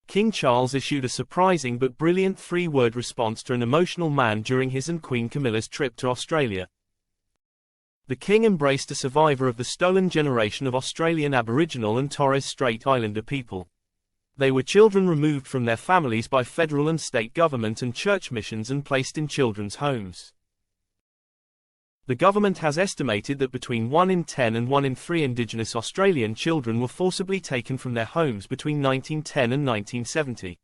King Charles issued a surprising but brilliant three-word response to an emotional man during his and Queen Camilla's trip to Australia. The king embraced a survivor of the stolen generation of Australian Aboriginal and Torres Strait Islander people. They were children removed from their families by federal and state government and church missions and placed in children's homes. The government has estimated that between 1 in 10 and 1 in 3 Indigenous Australian children were forcibly taken from their homes between 1910 and 1970.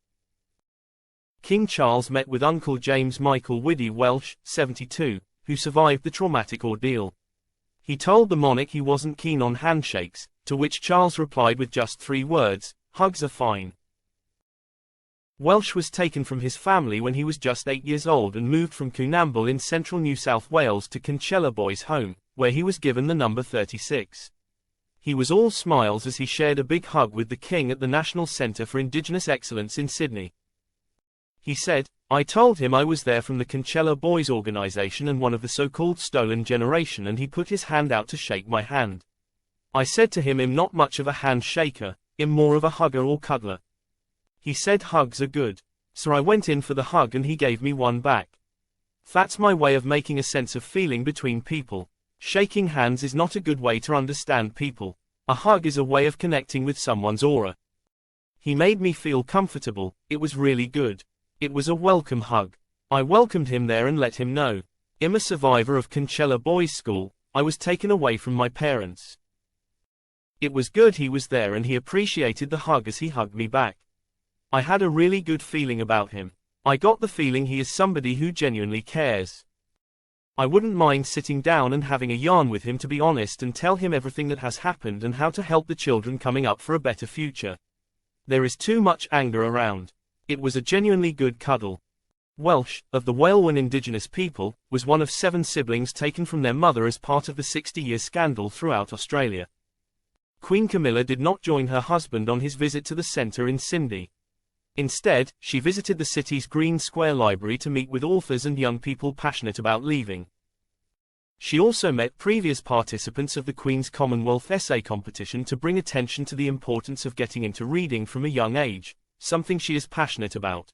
King Charles met with Uncle James Michael Whiddy Welsh, 72, who survived the traumatic ordeal. He told the monarch he wasn't keen on handshakes, to which Charles replied with just 3 words, "Hugs are fine." Welsh was taken from his family when he was just 8 years old and moved from Coonamble in central New South Wales to Kinchela Boys' Home, where he was given the number 36. He was all smiles as he shared a big hug with the king at the National Centre for Indigenous Excellence in Sydney. He said, "I told him I was there from the Kinchela Boys organisation and one of the so-called stolen generation, and he put his hand out to shake my hand. I said to him, I'm not much of a handshaker, I'm more of a hugger or cuddler. He said hugs are good. So I went in for the hug and he gave me one back. That's my way of making a sense of feeling between people. Shaking hands is not a good way to understand people. A hug is a way of connecting with someone's aura. He made me feel comfortable, it was really good. It was a welcome hug. I welcomed him there and let him know. I'm a survivor of Kinchela Boys' School, I was taken away from my parents. It was good he was there and he appreciated the hug as he hugged me back. I had a really good feeling about him. I got the feeling he is somebody who genuinely cares. I wouldn't mind sitting down and having a yarn with him, to be honest, and tell him everything that has happened and how to help the children coming up for a better future. There is too much anger around. It was a genuinely good cuddle." Welsh, of the Walewan Indigenous people, was one of 7 siblings taken from their mother as part of the 60-year scandal throughout Australia. Queen Camilla did not join her husband on his visit to the centre in Sydney. Instead, she visited the city's Green Square Library to meet with authors and young people passionate about leaving. She also met previous participants of the Queen's Commonwealth Essay Competition to bring attention to the importance of getting into reading from a young age, something she is passionate about.